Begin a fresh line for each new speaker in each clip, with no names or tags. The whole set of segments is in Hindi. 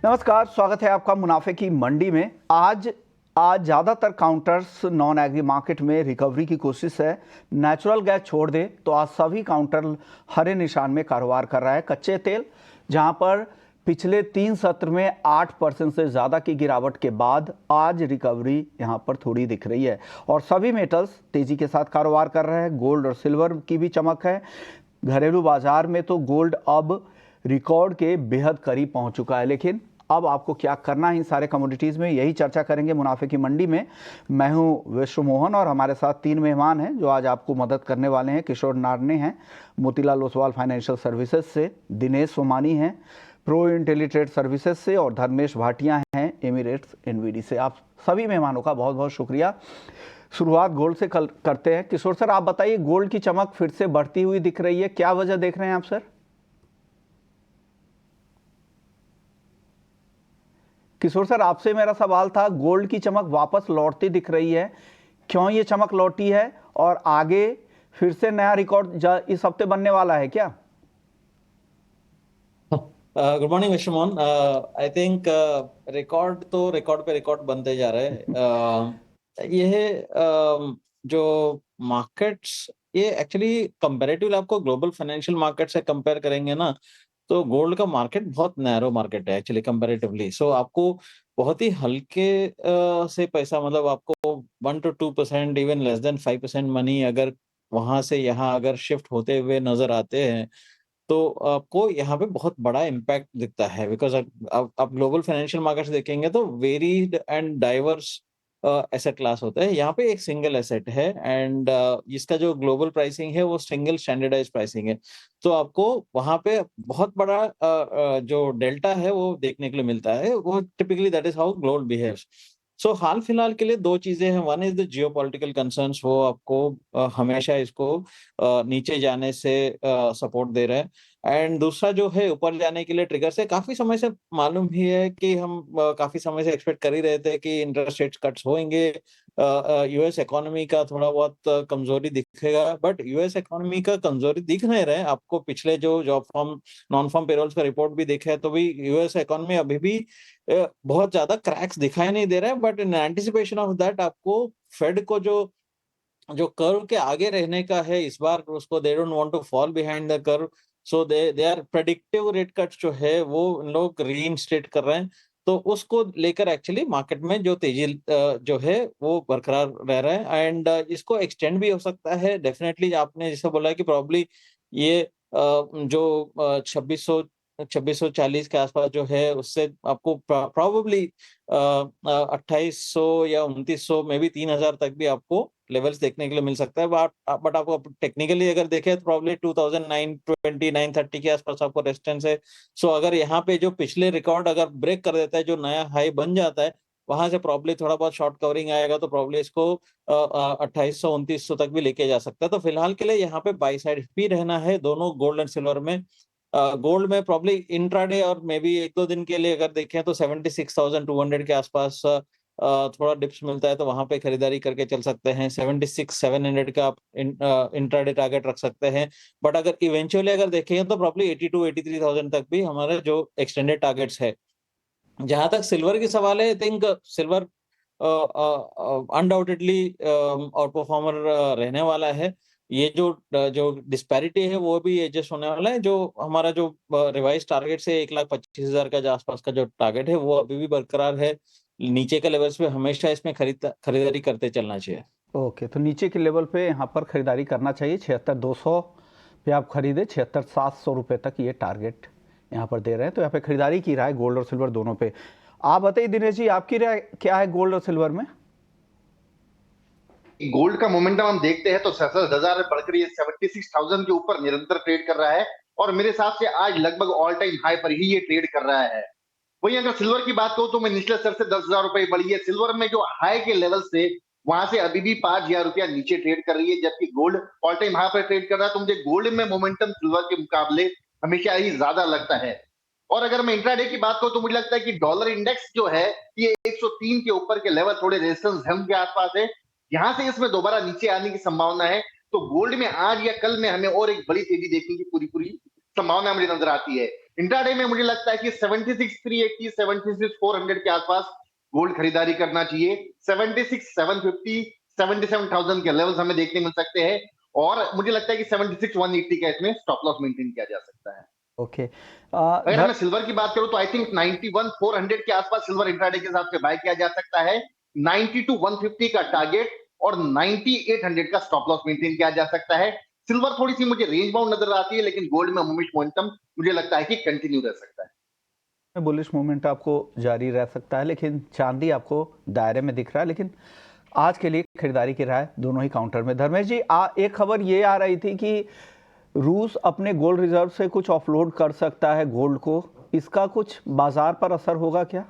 नमस्कार, स्वागत है आपका मुनाफे की मंडी में। आज ज़्यादातर काउंटर्स नॉन एग्री मार्केट में रिकवरी की कोशिश है। नेचुरल गैस छोड़ दे तो आज सभी काउंटर हरे निशान में कारोबार कर रहा है। कच्चे तेल जहां पर पिछले 3 सत्र में 8% से ज़्यादा की गिरावट के बाद आज रिकवरी यहां पर थोड़ी दिख रही है और सभी मेटल्स तेज़ी के साथ कारोबार कर रहे हैं। गोल्ड और सिल्वर की भी चमक है। घरेलू बाजार में तो गोल्ड अब रिकॉर्ड के बेहद करीब पहुंच चुका है, लेकिन अब आपको क्या करना है इन सारे कमोडिटीज़ में, यही चर्चा करेंगे मुनाफे की मंडी में। मैं हूं विश्व मोहन और हमारे साथ 3 मेहमान हैं जो आज आपको मदद करने वाले हैं। किशोर नारने हैं मोतीलाल ओसवाल फाइनेंशियल सर्विसेज से, दिनेश सोमानी हैं प्रो इंटेलीट्रेड सर्विसेज से और धर्मेश भाटिया हैं एमिरेट्स एनवीडी से। आप सभी मेहमानों का बहुत बहुत शुक्रिया। शुरुआत गोल्ड से करते हैं। किशोर सर, आप बताइए, गोल्ड की चमक फिर से बढ़ती हुई दिख रही है, क्या वजह देख रहे हैं आप सर? किशोर सर, आपसे मेरा सवाल था, गोल्ड की चमक वापस लौटती दिख रही है, क्यों ये चमक लौटी है और आगे फिर से नया रिकॉर्ड इस हफ्ते बनने वाला है क्या?
Good morning Vishwamohan. I think record पे रिकॉर्ड बनते जा रहे हैं। जो मार्केट्स, ये एक्चुअली कंपैरेटिवली आपको ग्लोबल फाइनेंशियल मार्केट से कंपेयर करेंगे ना, तो गोल्ड का मार्केट बहुत नैरो मार्केट है एक्चुअली कंपैरेटिवली। सो आपको बहुत ही हल्के से पैसा, मतलब आपको 1 to 2%, even less than 5% money अगर वहां से यहाँ अगर शिफ्ट होते हुए नजर आते हैं, तो आपको यहाँ पे बहुत बड़ा इम्पैक्ट दिखता है। बिकॉज आप ग्लोबल फाइनेंशियल मार्केट्स देखेंगे तो varied and diverse asset class होता है। यहाँ पे एक सिंगल एसेट है एंड इसका जो ग्लोबल प्राइसिंग है वो सिंगल स्टैंडर्डाइज प्राइसिंग है। तो आपको वहाँ पे बहुत बड़ा जो डेल्टा है वो देखने के लिए मिलता है। वो typically that is how gold behaves. So हाल फिलहाल के लिए दो चीजें हैं। One is the geopolitical concerns, वो आपको हमेशा इसको नीचे जाने से सपोर्ट दे रहे हैं। एंड दूसरा जो है ऊपर जाने के लिए ट्रिगर से काफी समय से मालूम ही है कि हम काफी समय से एक्सपेक्ट कर ही रहे थे कि इंटरेस्ट रेट कट्स होंगे, यूएस इकोनॉमी का थोड़ा बहुत कमजोरी दिखेगा। बट यूएस इकोनॉमी का कमजोरी दिख नहीं रहे। आपको पिछले जो job form non farm payrolls का रिपोर्ट भी देखा है तो भी यूएस इकोनॉमी अभी भी बहुत ज्यादा क्रैक्स दिखाई नहीं दे रहा है। But in anticipation of that आपको फेड को जो जो कर्व के आगे रहने का है इस बार, उसको they don't want to fall behind the curve. So they are predictive rate cut जो है वो इन लोग रीइंस्टेट कर रहे हैं। तो उसको लेकर एक्चुअली मार्केट में जो तेजी जो है वो बरकरार रह रहा है एंड इसको एक्सटेंड भी हो सकता है डेफिनेटली। आपने जैसे बोला कि प्रॉब्ली ये जो 2640 के आसपास जो है उससे आपको प्रॉबली 2800 या 2900 में भी 3000 तक भी आपको लेवल्स देखने के लिए मिल सकता है। बट आपको टेक्निकली अगर देखें तो प्रॉब्ली 2920 930 के आसपास आपको रेजिस्टेंस है। सो अगर यहाँ पे जो पिछले रिकॉर्ड अगर ब्रेक कर देता है, जो नया हाई बन जाता है, वहां से प्रॉब्ली थोड़ा बहुत शॉर्ट कवरिंग आएगा तो प्रॉब्ली इसको 2800 2900 तक भी लेके जा सकता है। तो फिलहाल के लिए यहाँ पे बाई साइड भी रहना है दोनों गोल्ड एंड सिल्वर में। गोल्ड में प्रॉब्ली इंट्राडे और मे बी एक दो दिन के लिए अगर देखें तो 76,200 के आसपास थोड़ा डिप्स मिलता है तो वहां पे खरीदारी करके चल सकते हैं। 76,700 का आप इंट्राडे टारगेट रख सकते हैं। बट अगर इवेंचुअली अगर देखें तो प्रॉब्ली 82-83,000 तक भी हमारे जो एक्सटेंडेड टारगेट्स है। जहां तक सिल्वर की सवाल है, I think silver undoubtedly out performer रहने वाला है। ये जो डिस्पैरिटी है वो भी एडजस्ट होने वाला है। जो हमारा जो रिवाइज टारगेट से 1,25,000 का जो आसपास का जो टारगेट है वो अभी भी बरकरार है। नीचे के लेवल्स पे हमेशा इसमें खरीदारी करते चलना चाहिए।
ओके, तो नीचे के लेवल पे यहाँ पर खरीदारी करना चाहिए। 76,200 पे आप खरीदे, 76,700 रुपये तक ये टारगेट यहाँ पर दे रहे हैं। तो यहाँ पे खरीदारी की राय गोल्ड और सिल्वर दोनों पे। आप बताइए दिनेश जी, आपकी राय क्या है गोल्ड और सिल्वर में?
गोल्ड का मोमेंटम हम देखते हैं तो 67,000 में बढ़कर ये 76,000 के ऊपर निरंतर ट्रेड कर रहा है और मेरे हिसाब से आज लगभग ऑल टाइम हाई पर ही ये ट्रेड कर रहा है। वहीं अगर सिल्वर की बात करूं तो मैं निचले स्तर से 10,000 रुपए बढ़ी है। सिल्वर में जो हाई के लेवल से वहां से अभी भी 5,000 रुपया नीचे ट्रेड कर रही है, जबकि गोल्ड ऑल टाइम हाई पर ट्रेड कर रहा है। तो मुझे गोल्ड में मोमेंटम सिल्वर के मुकाबले हमेशा ही ज्यादा लगता है। और अगर मैं इंट्राडे की बात करूं तो मुझे लगता है कि डॉलर इंडेक्स जो है ये 103 के ऊपर के लेवल, थोड़े रेजिस्टेंस जोन के आसपास है। यहां से इसमें दोबारा नीचे आने की संभावना है। तो गोल्ड में आज या कल में हमें और एक बड़ी तेजी देखने की पूरी पूरी संभावना मुझे नजर आती है। इंट्राडे में मुझे लगता है कि 76,380 76,400 के आसपास गोल्ड खरीदारी करना चाहिए। 76,750 77,000 के लेवल्स हमें देखने मिल सकते हैं और मुझे लगता है कि 76,180 का इसमें स्टॉप लॉस मेंटेन किया जा सकता है।
ओके।
अगर मैं सिल्वर की बात करूं तो आई थिंक 91,400 के आसपास सिल्वर इंट्राडे के हिसाब से बाय किया जा सकता है। 90 to 150 का टारगेट और 9800 का स्टॉप लॉस मेंटेन किया जा सकता है। सिल्वर थोड़ी सी मुझे रेंज बाउंड नजर आती है, लेकिन गोल्ड में मोमेंटम मुझे लगता है कि कंटिन्यू रह सकता है।
बुलिश मूवमेंट आपको जारी रह सकता है, लेकिन चांदी आपको दायरे में दिख रहा है। लेकिन आज के लिए खरीदारी की राय दोनों ही काउंटर में। धर्मेश जी, एक खबर ये आ रही थी कि रूस अपने गोल्ड रिजर्व से कुछ ऑफलोड कर सकता है गोल्ड को, इसका कुछ बाजार पर असर होगा क्या?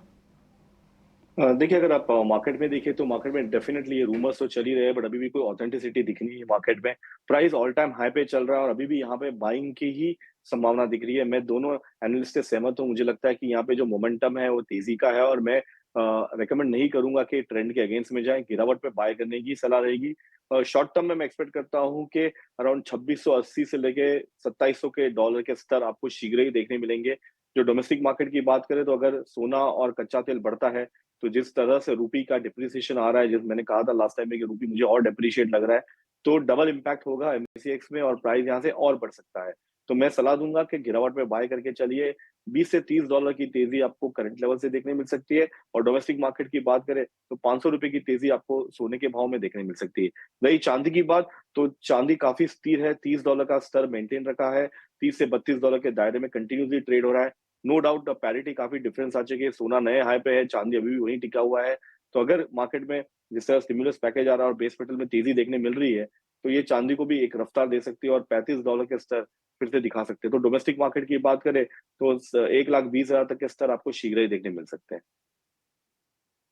देखिए, अगर आप मार्केट में देखिए तो मार्केट में डेफिनेटली ये रूमर्स तो चल ही रहे हैं, बट अभी भी कोई ऑथेंटिसिटी दिख नहीं है मार्केट में। प्राइस ऑल टाइम हाई पे चल रहा है और अभी भी यहाँ पे बाइंग की ही संभावना दिख रही है। मैं दोनों एनालिस्ट से सहमत हूँ। मुझे लगता है कि यहाँ पे जो मोमेंटम है वो तेजी का है और मैं रेकमेंड नहीं करूंगा कि ट्रेंड के अगेंस्ट में जाए। गिरावट पे बाय करने की सलाह रहेगी। शॉर्ट टर्म में मैं एक्सपेक्ट करता हूँ कि अराउंड 2680 से लेके 2700 के डॉलर के स्तर आपको शीघ्र ही देखने मिलेंगे। जो डोमेस्टिक मार्केट की बात करें तो अगर सोना और कच्चा तेल बढ़ता है तो जिस तरह से रूपी का डिप्रिसिएशन आ रहा है, जिस मैंने कहा था लास्ट टाइम में कि रूपी मुझे और डिप्रिशिएट लग रहा है, तो डबल इम्पैक्ट होगा एमसीएक्स में और प्राइस यहाँ से और बढ़ सकता है। तो मैं सलाह दूंगा कि गिरावट में बाय करके चलिए। 20 से 30 डॉलर की तेजी आपको करंट लेवल से देखने मिल सकती है और डोमेस्टिक मार्केट की बात करें तो 500 रुपए की तेजी आपको सोने के भाव में देखने मिल सकती है। रही चांदी की बात, तो चांदी काफी स्थिर है। 30 डॉलर का स्तर मेंटेन रखा है। 30 से 32 डॉलर के दायरे में कंटिन्यूसली ट्रेड हो रहा है। नो डाउट पैरिटी काफी डिफरेंस आ चुकी है। सोना नए हाई पे है, चांदी अभी भी वहीं टिका हुआ है। तो अगर मार्केट में जिस तरह स्टिमुलस पैकेज आ रहा है और बेस मेटल में तेजी देखने मिल रही है, तो ये चांदी को भी एक रफ्तार दे सकती है और 35 डॉलर के स्तर फिर से दिखा सकते हैं। तो डोमेस्टिक मार्केट की बात करें तो 1,20,000 तक के स्तर आपको शीघ्र ही देखने मिल सकते हैं।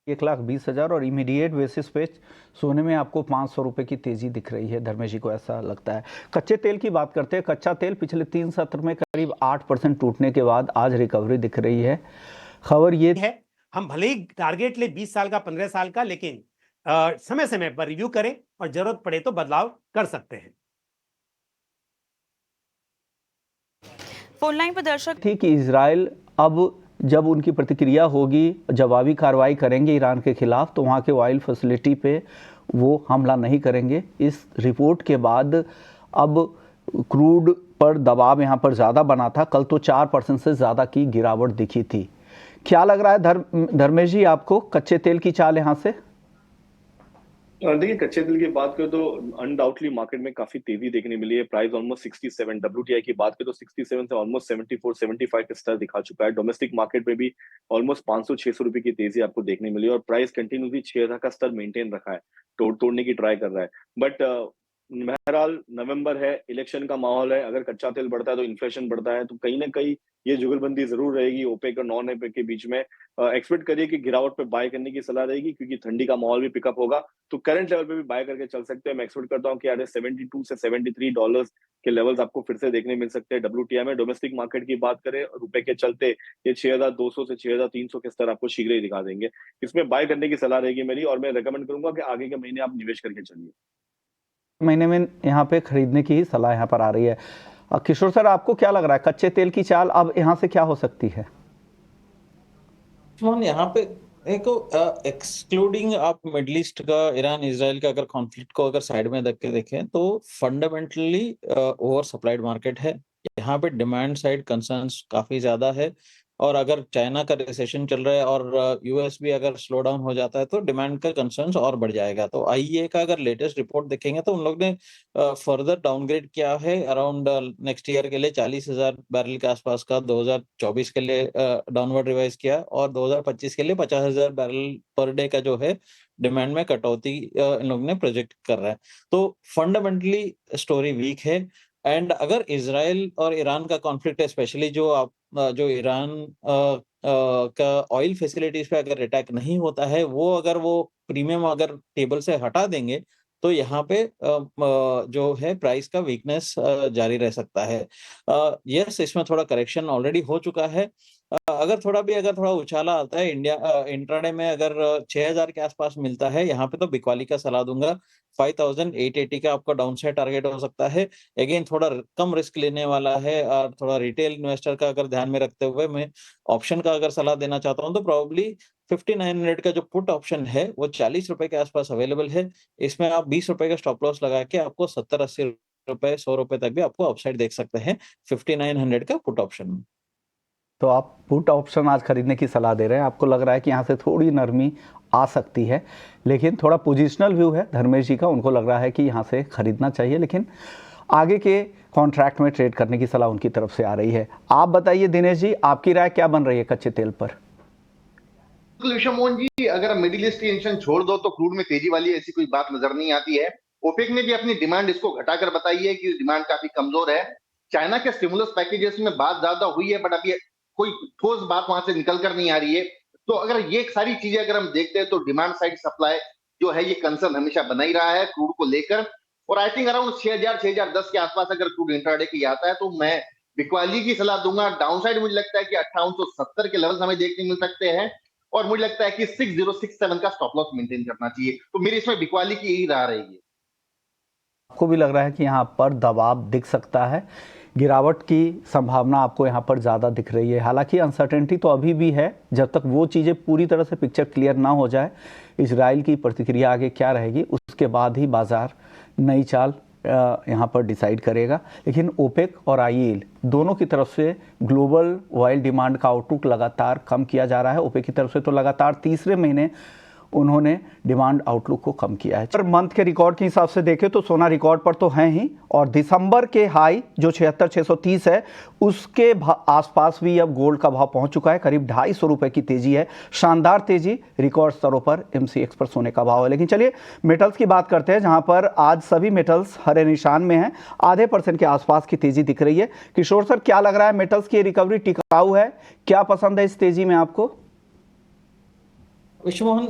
1,20,000 और इमीडिएट बेसिस पे सोने में आपको 500 रुपए की तेजी दिख रही है। धर्मेश जी को ऐसा लगता है। कच्चे तेल की बात करते हैं। कच्चा तेल पिछले 3 सत्र में करीब 8% टूटने के बाद आज रिकवरी दिख रही है। खबर ये
है, हम भले ही टारगेट ले 20 साल का 15 साल का, लेकिन समय समय पर रिव्यू करें और जरूरत पड़े तो बदलाव कर सकते हैं।
फोन लाइन पर दर्शक
थी कि इजराइल अब जब उनकी प्रतिक्रिया होगी, जवाबी कार्रवाई करेंगे ईरान के खिलाफ, तो वहाँ के ऑयल फैसिलिटी पे वो हमला नहीं करेंगे। इस रिपोर्ट के बाद अब क्रूड पर दबाव यहाँ पर ज़्यादा बना था। कल तो 4% से ज़्यादा की गिरावट दिखी थी। क्या लग रहा है धर्मेश जी आपको कच्चे तेल की चाल यहाँ से?
देखिए, कच्चे तेल की बात करें तो अनडाउटली मार्केट में काफी तेजी देखने मिली है। प्राइस ऑलमोस्ट 67, WTI की बात करें तो 67 से ऑलमोस्ट 74 75 का स्तर दिखा चुका है। डोमेस्टिक मार्केट में भी ऑलमोस्ट 500-600 रुपए की तेजी आपको देखने मिली और प्राइस कंटिन्यूसली 6,000 का स्तर मेंटेन रखा है, तोड़ने की ट्राई कर रहा है। बट बहरहाल नवंबर है, इलेक्शन का माहौल है। अगर कच्चा तेल बढ़ता है तो इन्फ्लेशन बढ़ता है, तो कहीं ना कहीं ये जुगलबंदी जरूर रहेगी ओपेक और नॉन ओपेक के बीच में। एक्सपेक्ट करिए कि गिरावट पे बाय करने की सलाह रहेगी क्योंकि ठंडी का माहौल भी पिकअप होगा। तो करंट लेवल पे भी बाय करके चल सकते हैं। मैं एक्सपेक्ट करता हूँ कि 72 से 73 डॉलर्स के लेवल्स आपको फिर से देखने मिल सकते हैं। WTI में डोमेस्टिक मार्केट की बात करें रुपए के चलते ये 6,200 से 6,300 के स्तर आपको शीघ्र ही दिखा देंगे। इसमें बाय करने की सलाह रहेगी मेरी और मैं रेकमेंड करूंगा कि आगे के महीने आप निवेश करके चलिए।
महीने में यहाँ पे खरीदने की ही सलाह यहाँ पर आ रही है। किशोर सर, आपको क्या लग रहा है कच्चे तेल की चाल अब यहाँ से क्या हो सकती है?
यहाँ पे देखो, एक्सक्लूडिंग आप मिडल ईस्ट का, ईरान इजराइल का अगर कॉन्फ्लिक्ट को अगर साइड में रख के देखें तो फंडामेंटली ओवर सप्लाइड मार्केट है। यहाँ पे डिमांड साइड कंसर्न्स काफी ज्यादा है और अगर चाइना का रिसेशन चल रहा है और यूएस भी अगर स्लो डाउन हो जाता है तो डिमांड का कंसर्न्स और बढ़ जाएगा। तो आईईए का अगर लेटेस्ट रिपोर्ट देखेंगे तो उन लोग ने फर्दर डाउनग्रेड किया है अराउंड नेक्स्ट ईयर के लिए 40,000 बैरल के आसपास का 2024 के लिए डाउनवर्ड रिवाइज किया और 2025 के लिए 50,000 बैरल पर डे का जो है डिमांड में कटौती इन लोग ने प्रोजेक्ट कर रहा है। तो फंडामेंटली स्टोरी वीक है। एंड अगर इजराइल और ईरान का कॉन्फ्लिक्ट है, स्पेशली जो ईरान का ऑयल फैसिलिटीज पे अगर अटैक नहीं होता है, अगर वो प्रीमियम अगर टेबल से हटा देंगे तो यहाँ पे जो है प्राइस का वीकनेस जारी रह सकता है। यस, इसमें थोड़ा करेक्शन ऑलरेडी हो चुका है। अगर थोड़ा उछाला आता है इंट्राडे में, अगर 6000 के आसपास मिलता है, यहाँ पे तो बिकवाली का सलाह दूंगा। 5880 का आपका डाउन साइड टारगेट हो सकता है। अगेन थोड़ा कम रिस्क लेने वाला है और थोड़ा रिटेल इन्वेस्टर का अगर ध्यान में रखते हुए मैं ऑप्शन का अगर सलाह देना चाहता हूँ, तो प्रोबेबली 5900 का जो पुट ऑप्शन है वो 40 रुपए के आसपास अवेलेबल है। इसमें आप 20 रुपए का स्टॉप लॉस लगा के आपको 70-80 रुपए, 100 रुपए तक भी आपको अपसाइड देख सकते हैं 5900 का पुट ऑप्शन में।
तो आप पुट ऑप्शन आज खरीदने की सलाह दे रहे हैं, आपको लग रहा है कि यहाँ से थोड़ी नरमी आ सकती है, लेकिन थोड़ा पोजिशनल व्यू है धर्मेश जी का, उनको लग रहा है कि यहाँ से खरीदना चाहिए, लेकिन आगे के कॉन्ट्रैक्ट में ट्रेड करने की सलाह उनकी तरफ से आ रही है। आप बताइए दिनेश जी, आपकी राय क्या बन रही है कच्चे तेल पर?
विश्व मोहन जी, अगर आप मिडिल ईस्ट टेंशन छोड़ दो तो क्रूड में तेजी वाली ऐसी कोई बात नजर नहीं आती है। ओपेक ने भी अपनी डिमांड इसको घटाकर बताई है कि डिमांड काफी कमजोर है। चाइना के स्टिमुलस पैकेजेस में बात ज्यादा हुई है, बट अभी कोई ठोस बात वहां से निकल कर नहीं आ रही है। तो अगर ये सारी चीजें अगर हम देखते हैं तो डिमांड साइड सप्लाई जो है ये कंसर्न हमेशा बना ही रहा है क्रूड को लेकर। और आई थिंक अराउंड 6000-6010 के आसपास अगर क्रूड इंट्राडे की आता है तो मैं बिकवाली की सलाह दूंगा। डाउन साइड मुझे लगता है कि 5870 के लेवल हमें देखने मिल सकते हैं, और मुझे लगता है कि 6067 का स्टॉप लॉस मेंटेन करना चाहिए। तो मेरी इसमें बिकवाली की यही राह रहेगी।
आपको भी लग रहा है कि यहाँ पर दबाव दिख सकता है, गिरावट की संभावना आपको यहाँ पर ज़्यादा दिख रही है? हालांकि अनसर्टेनिटी तो अभी भी है, जब तक वो चीज़ें पूरी तरह से पिक्चर क्लियर ना हो जाए, इजराइल की प्रतिक्रिया आगे क्या रहेगी, उसके बाद ही बाजार नई चाल यहाँ पर डिसाइड करेगा। लेकिन ओपेक और आईईएल दोनों की तरफ से ग्लोबल ऑयल डिमांड का आउटलुक लगातार कम किया जा रहा है। ओपेक की तरफ से तो लगातार तीसरे महीने उन्होंने डिमांड आउटलुक को कम किया है। पर मंथ के रिकॉर्ड के हिसाब से देखें तो सोना रिकॉर्ड पर तो है ही, और दिसंबर के हाई जो 76,630 है उसके आसपास भी अब गोल्ड का भाव पहुंच चुका है। करीब 250 रुपए की तेजी है, शानदार तेजी, रिकॉर्ड स्तरों पर एमसीएक्स पर सोने का भाव है। लेकिन चलिए मेटल्स की बात करते हैं, जहां पर आज सभी मेटल्स हरे निशान में हैं, आधे % के आसपास की तेजी दिख रही है। किशोर सर, क्या लग रहा है, मेटल्स की रिकवरी टिकाऊ है? क्या पसंद है इस तेजी में आपको?
Vishwamohan,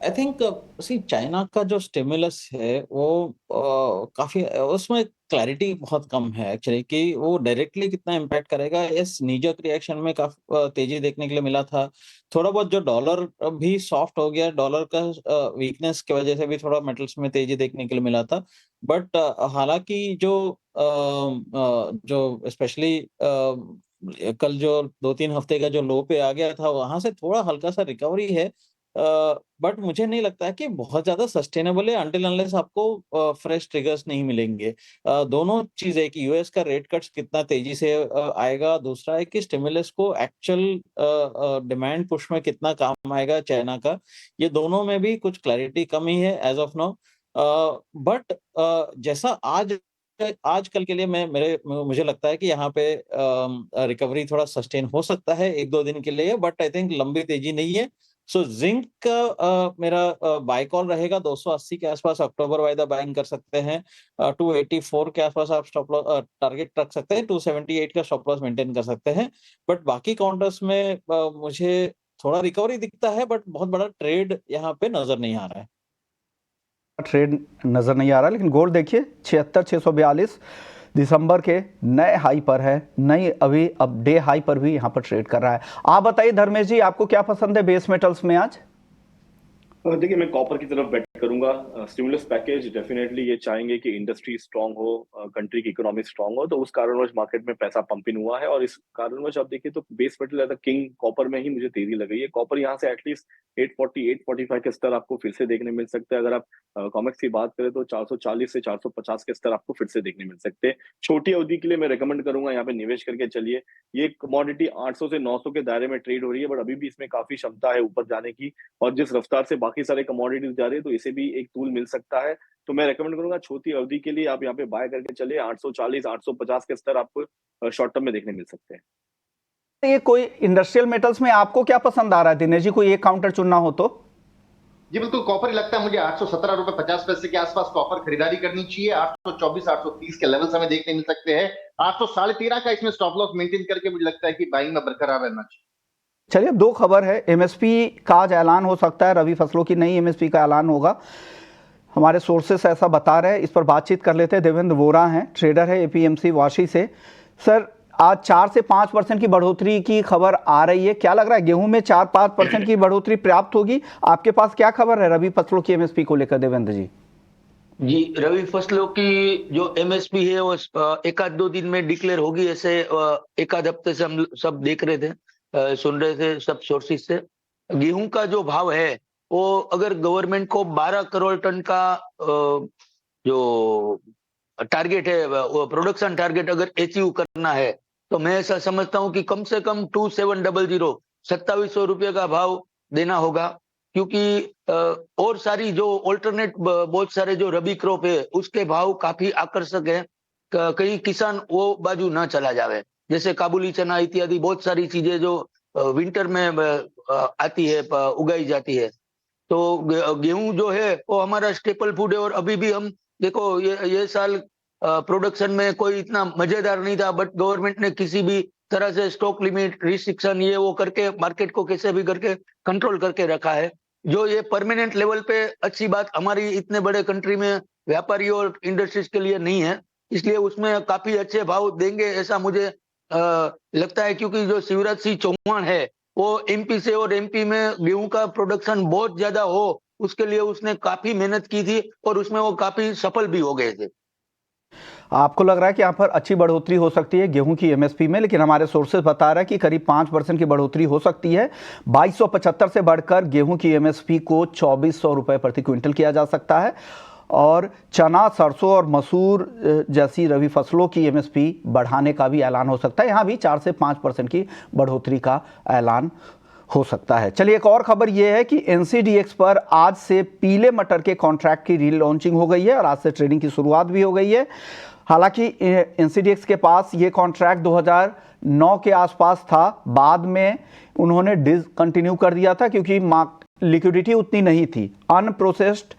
I think see China का जो स्टिमुलस है वो काफी, उसमें क्लैरिटी बहुत कम है एक्चुअली कि वो डायरेक्टली कितना इम्पैक्ट करेगा। इस नीजक रिएक्शन में काफी तेजी देखने के लिए मिला था। थोड़ा बहुत जो डॉलर भी सॉफ्ट हो गया, डॉलर का वीकनेस की वजह से भी थोड़ा मेटल्स में तेजी देखने के लिए मिला था। बट हालांकि जो स्पेशली कल जो 2-3 हफ्ते का जो लो पे आ गया था, वहां से थोड़ा हल्का सा रिकवरी है। बट मुझे नहीं लगता है कि बहुत ज़्यादा सस्टेनेबल है अनटिल अनलेस आपको फ्रेश ट्रिगर्स नहीं मिलेंगे। दोनों चीज़ें कि यूएस का रेट कट्स कितना तेज़ी से आएगा, दूसरा है कि स्टिमुलस को एक्चुअल डिमांड पुश में कितना काम आएगा चाइना का, ये दोनों में भी कुछ क्लैरिटी कम ही है एज़ ऑफ नाउ। बट जैसा आजकल के लिए मुझे लगता है कि यहाँ पे रिकवरी थोड़ा सस्टेन हो सकता है 1-2 दिन के लिए, बट आई थिंक लंबी तेज़ी नहीं है। सो जिंक का मेरा बाय कॉल रहेगा 280 के आसपास अक्टूबर वाइदा बाइंग कर सकते हैं। 284 के आसपास आप स्टॉप लॉस टारगेट रख सकते हैं, 278 का स्टॉप लॉस मेंटेन कर सकते हैं। बट बाकी काउंटर्स में मुझे थोड़ा रिकवरी दिखता है, बट बहुत बड़ा ट्रेड यहाँ पे नजर नहीं आ रहा है।
ट्रेड नजर नहीं आ रहा, लेकिन गोल्ड देखिए 76,642 दिसंबर के नए हाई पर है, नई अभी अब डे हाई पर भी यहाँ पर ट्रेड कर रहा है। आप बताइए धर्मेश जी, आपको क्या पसंद है बेस मेटल्स में आज?
देखिए, मैं कॉपर की तरफ बेट करूंगा। स्टिमुलस पैकेज डेफिनेटली ये चाहेंगे कि इंडस्ट्री स्ट्रांग हो, कंट्री की इकोनॉमी स्ट्रांग हो, तो उस कारणवश मार्केट में पैसा पंपिंग हुआ है, और इस कारणवश आप देखिए तो base metal as a king copper में ही मुझे तेजी लग रही है। कॉपर यहाँ से एटलीस्ट 840-845 के स्तर आपको फिर से देखने मिल सकते हैं। अगर आप कॉमेक्स की बात करें तो 440 से 450 के स्तर आपको फिर से देखने मिल सकते हैं। छोटी अवधि के लिए मैं रिकमेंड करूंगा यहाँ पे निवेश करके चलिए। ये कमोडिटी 800 से 900 के दायरे में ट्रेड हो रही है, बट अभी भी इसमें काफी क्षमता है ऊपर जाने की, और जिस रफ्तार से बाकी सारे कमोडिटीज जा रही है तो इसे भी एक टूल मिल सकता है। तो मैं रेकमेंड करूंगा छोटी अवधि के लिए आप यहाँ पे बाय करके चलिए। 840 850 के स्तर आपको शॉर्ट टर्म में देखने मिल सकते हैं।
ये कोई इंडस्ट्रियल मेटल्स में आपको क्या पसंद आ रहा है दिनेश जी, कोई एक काउंटर चुनना हो तो?
जी बिल्कुल, कॉपर ही लगता है मुझे 817 रुपए 50 पैसे के आसपास कॉपर खरीदारी करनी चाहिए। 824 830 के लेवल्स हमें देखने मिल सकते हैं। 813.5 का इसमें स्टॉप लॉस मेंटेन करके मुझे लगता है कि बाइंग में बरकरार रहना चाहिए।
चलिए, अब 2 खबर है। एमएसपी का आज ऐलान हो सकता है, रबी फसलों की नई एमएसपी का ऐलान होगा, हमारे सोर्सेस ऐसा बता रहे हैं। इस पर बातचीत कर लेते हैं। देवेंद्र वोरा हैं, ट्रेडर है एपीएमसी वाशी से। सर, आज 4 से 5% की बढ़ोतरी की खबर आ रही है। क्या लग रहा है गेहूं में 4-5% की बढ़ोतरी पर्याप्त होगी? आपके पास क्या खबर है रबी फसलों की एमएसपी को लेकर देवेंद्र जी?
जी, रबी फसलों की जो एमएसपी है वो एक आध दो दिन में डिक्लेयर होगी, ऐसे एक आध हफ्ते से हम सब देख रहे थे, सुन रहे थे सब सोर्सेज से। गेहूं का जो भाव है वो अगर गवर्नमेंट को 12 करोड़ टन का जो टारगेट है, वो प्रोडक्शन टारगेट अगर अचीव करना है, तो मैं ऐसा समझता हूं कि कम से कम 2700 ₹2700 का भाव देना होगा, क्योंकि और सारी जो ऑल्टरनेट बहुत सारे जो रबी क्रॉप है उसके भाव काफी आकर्षक है। कहीं किसान वो बाजू ना चला जावे, जैसे काबुली चना इत्यादि बहुत सारी चीजें जो विंटर में आती है, उगाई जाती है। तो गेहूं जो है वो हमारा स्टेपल फूड है, और अभी भी हम देखो ये साल प्रोडक्शन में कोई इतना मजेदार नहीं था, बट गवर्नमेंट ने किसी भी तरह से स्टॉक लिमिट रिस्ट्रिक्शन ये वो करके मार्केट को कैसे भी करके कंट्रोल करके रखा है। जो ये परमानेंट लेवल पे अच्छी बात हमारी इतने बड़े कंट्री में व्यापारियों और इंडस्ट्रीज के लिए नहीं है, इसलिए उसमें काफी अच्छे भाव देंगे ऐसा मुझे लगता है, क्योंकि जो शिवराज सिंह चौहान है वो एमपी से, और एमपी में गेहूं का प्रोडक्शन बहुत ज्यादा हो उसके लिए उसने काफी मेहनत की थी और उसमें वो काफी सफल भी हो गए थे।
आपको लग रहा है कि यहाँ पर अच्छी बढ़ोतरी हो सकती है गेहूं की एमएसपी में, लेकिन हमारे सोर्सेज बता रहा है कि करीब 5% की बढ़ोतरी हो सकती है। 2275 से बढ़कर गेहूं की एमएसपी को 2400 रुपए प्रति क्विंटल किया जा सकता है, और चना, सरसों और मसूर जैसी रबी फसलों की एमएसपी बढ़ाने का भी ऐलान हो सकता है। यहाँ भी 4 से 5% की बढ़ोतरी का ऐलान हो सकता है। चलिए, एक और खबर यह है कि एनसीडीएक्स पर आज से पीले मटर के कॉन्ट्रैक्ट की रीलॉन्चिंग हो गई है और आज से ट्रेडिंग की शुरुआत भी हो गई है। हालांकि एनसीडीएक्स के पास ये कॉन्ट्रैक्ट 2009 के आसपास था, बाद में उन्होंने डिसकंटिन्यू कर दिया था क्योंकि लिक्विडिटी उतनी नहीं थी। Unprocessed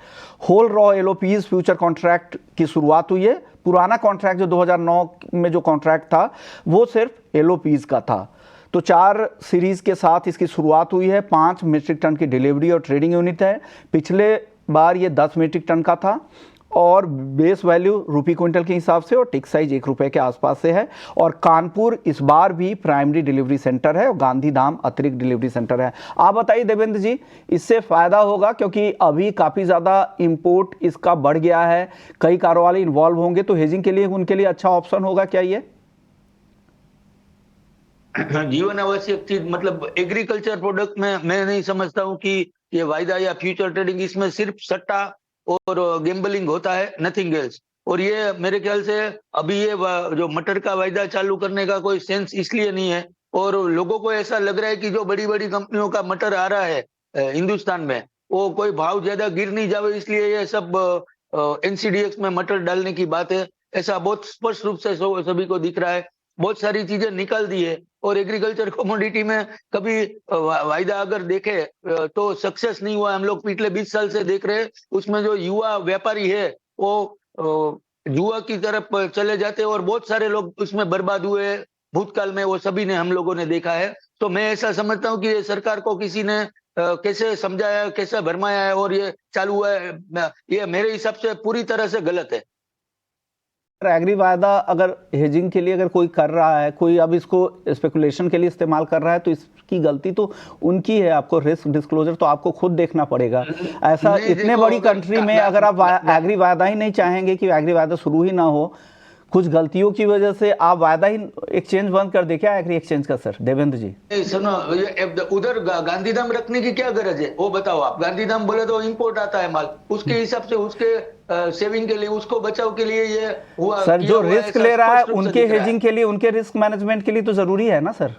whole raw LOPs future contract की शुरुआत हुई है। पुराना कॉन्ट्रैक्ट जो 2009 में जो कॉन्ट्रैक्ट था वो सिर्फ एलओपीज का था। तो 4 सीरीज के साथ इसकी शुरुआत हुई है। 5 मीट्रिक टन की डिलीवरी और ट्रेडिंग यूनिट है। पिछले बार ये 10 मीट्रिक टन का था और बेस वैल्यू रुपी क्विंटल के हिसाब से और टिक साइज ₹1 के आसपास से है। और कानपुर इस बार भी प्राइमरी डिलीवरी सेंटर है और गांधीधाम अतिरिक्त डिलीवरी सेंटर है। आप बताइए देवेंद्र जी, इससे फायदा होगा क्योंकि अभी काफ़ी ज़्यादा इंपोर्ट इसका बढ़ गया है, कई कारोबारी इन्वॉल्व होंगे, तो हेजिंग के लिए उनके लिए अच्छा ऑप्शन होगा क्या ये?
जीवन आवश्यक चीज मतलब एग्रीकल्चर प्रोडक्ट में मैं नहीं समझता हूँ कि ये वायदा या फ्यूचर ट्रेडिंग, इसमें सिर्फ सट्टा और गैम्बलिंग होता है, नथिंग एल्स। और ये मेरे ख्याल से अभी ये जो मटर का वायदा चालू करने का कोई सेंस इसलिए नहीं है, और लोगों को ऐसा लग रहा है कि जो बड़ी बड़ी कंपनियों का मटर आ रहा है हिंदुस्तान में, वो कोई भाव ज्यादा गिर नहीं जावे, इसलिए ये सब एनसीडीएक्स में मटर डालने की बात है। ऐसा बहुत स्पष्ट रूप से सभी को दिख रहा है। बहुत सारी चीजें निकाल दी है, और एग्रीकल्चर कमोडिटी में कभी वायदा अगर देखे तो सक्सेस नहीं हुआ। हम लोग पिछले 20 साल से देख रहे हैं, उसमें जो युवा व्यापारी है वो जुआ की तरफ चले जाते हैं और बहुत सारे लोग उसमें बर्बाद हुए भूतकाल में, वो सभी ने हम लोगों ने देखा है। तो मैं ऐसा समझता हूँ कि ये सरकार को किसी ने कैसे समझाया, कैसे भरमाया है और ये चालू हुआ है, ये मेरे हिसाब से पूरी तरह से गलत है।
एग्री वायदा अगर हेजिंग के लिए अगर कोई कर रहा है, कोई अब इसको स्पेकुलेशन के लिए इस्तेमाल कर रहा है, तो इसकी गलती तो उनकी है। आपको रिस्क डिस्क्लोजर तो आपको खुद देखना पड़ेगा। ऐसा इतने बड़ी कंट्री में अगर आप एग्री वायदा ही नहीं चाहेंगे कि एग्री वायदा शुरू ही ना हो, कुछ गलतियों की वजह से आप वायदा ही एक्सचेंज बंद कर दे क्या एग्री एक्सचेंज का? सर देवेंद्र जी
सुनो, उधर गांधीधाम रखने की क्या गरज है, वो बताओ आप। गांधीधाम बोले तो इंपोर्ट आता है माल, उसके हिसाब से उसके सेविंग के लिए, उसको बचाव के लिए ये हुआ।
सर जो रिस्क ले रहा है उनके हेजिंग के लिए, उनके रिस्क मैनेजमेंट के लिए तो जरूरी है ना सर।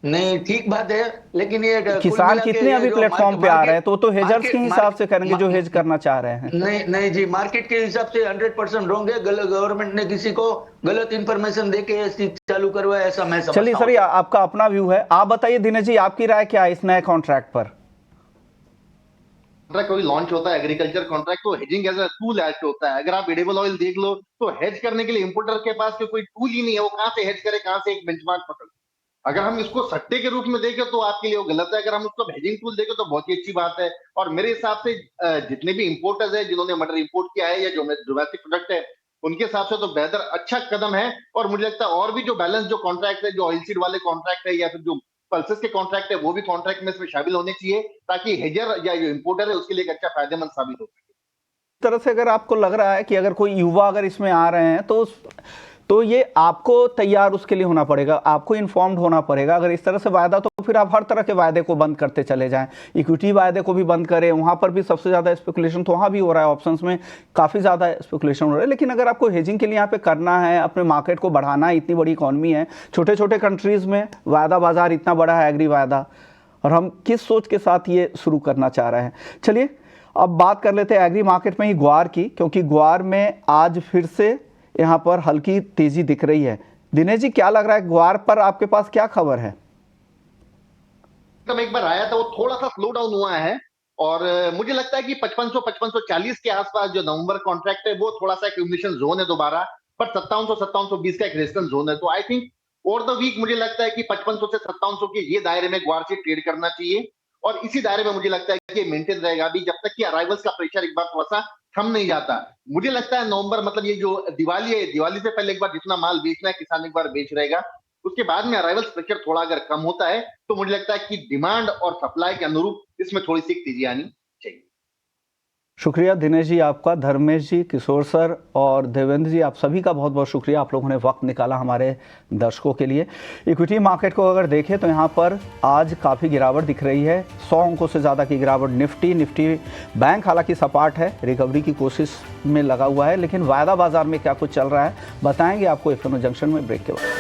नहीं, ठीक बात है, लेकिन ये
किसान कितने अभी प्लेटफॉर्म पे आ रहे हैं, तो हेजर्स के हिसाब से करेंगे जो हेज करना चाह रहे हैं।
नहीं जी, मार्केट के हिसाब से 100% रॉन्ग है। गवर्नमेंट ने किसी को गलत इंफॉर्मेशन देके चालू करवाया, ऐसा मैं समझता हूं।
चलिए सर, ये आपका अपना व्यू है, आप बताइए दिनेश जी, आपकी राय क्या है इस नए कॉन्ट्रैक्ट पर?
कॉन्ट्रैक्ट कोई लॉन्च होता है एग्रीकल्चर कॉन्ट्रैक्ट, तो hedging as a tool add होता है। अगर आप एडिबल ऑयल देख लो तो हेज करने के लिए इंपोर्टर के पास कोई टूल ही नहीं है, वो कहां से हेज करे, कहां से एक बेंचमार्क पकड़े। अगर हम इसको सट्टे के रूप में देखें तो आपके लिए वो गलत है, अगर हम उसको हेजिंग टूल देखें तो बहुत ही अच्छी बात है। और मेरे हिसाब से जितने भी इंपोर्टर्स है जिन्होंने मटर इंपोर्ट किया है या जो डोमेस्टिक प्रोडक्ट है, उनके हिसाब से तो बेहतर अच्छा कदम है। और मुझे लगता है और भी जो बैलेंस जो कॉन्ट्रैक्ट है, जो ऑयल सीड वाले कॉन्ट्रैक्ट है या फिर जो पल्सेस के कॉन्ट्रैक्ट है, वो भी कॉन्ट्रैक्ट में इसमें शामिल होने चाहिए, ताकि हेजर या जो इंपोर्टर है उसके लिए एक अच्छा फायदेमंद साबित हो सके।
तरह से अगर आपको लग रहा है कि अगर कोई युवा अगर इसमें आ रहे हैं तो ये आपको तैयार उसके लिए होना पड़ेगा, आपको इन्फॉर्म्ड होना पड़ेगा। अगर इस तरह से वायदा, तो फिर आप हर तरह के वायदे को बंद करते चले जाएं, इक्विटी वायदे को भी बंद करें, वहाँ पर भी सबसे ज़्यादा स्पेकुलेशन तो वहाँ भी हो रहा है, ऑप्शंस में काफ़ी ज़्यादा स्पेकुलेशन हो रहा है। लेकिन अगर आपको हेजिंग के लिए यहाँ पे करना है, अपने मार्केट को बढ़ाना है, इतनी बड़ी इकॉनमी है, छोटे छोटे कंट्रीज़ में वायदा बाजार इतना बड़ा है एग्री वायदा, और हम किस सोच के साथ ये शुरू करना चाह रहे हैं। चलिए अब बात कर लेते हैं एग्री मार्केट में ही ग्वार की, क्योंकि ग्वार में आज फिर से यहाँ पर हल्की तेजी दिख रही है। दिनेश जी, क्या लग रहा है ग्वार पर, आपके पास क्या खबर है?
एक बार आया था वो थोड़ा सा स्लो डाउन हुआ है, और मुझे लगता है कि 5540 के आसपास जो नवंबर कॉन्ट्रैक्ट है वो थोड़ा सा एक्यूमुलेशन जोन है दोबारा, पर 5720 का एक रेजिस्टेंस जोन है। तो I think over the week मुझे लगता है कि 5500 से 5700 के ये दायरे में ग्वार से ट्रेड करना चाहिए, और इसी दायरे में मुझे लगता है कि ये मेंटेन रहेगा अभी, जब तक कि अराइवल्स का प्रेशर एक बार थोड़ा सा थम नहीं जाता। मुझे लगता है नवंबर, मतलब ये जो दिवाली है, दिवाली से पहले एक बार जितना माल बेचना है किसान एक बार बेच रहेगा, उसके बाद में अराइवल्स प्रेशर थोड़ा अगर कम होता है तो मुझे लगता है कि डिमांड और सप्लाई के अनुरूप इसमें थोड़ी सी तेजी आनी चाहिए।
शुक्रिया दिनेश जी आपका, धर्मेश जी, किशोर सर और देवेंद्र जी, आप सभी का बहुत बहुत शुक्रिया, आप लोगों ने वक्त निकाला हमारे दर्शकों के लिए। इक्विटी मार्केट को अगर देखें तो यहाँ पर आज काफ़ी गिरावट दिख रही है, 100 अंकों से ज़्यादा की गिरावट। निफ्टी बैंक हालांकि सपाट है, रिकवरी की कोशिश में लगा हुआ है, लेकिन वायदा बाजार में क्या कुछ चल रहा है बताएंगे आपको एफएनओ जंक्शन में ब्रेक के बाद।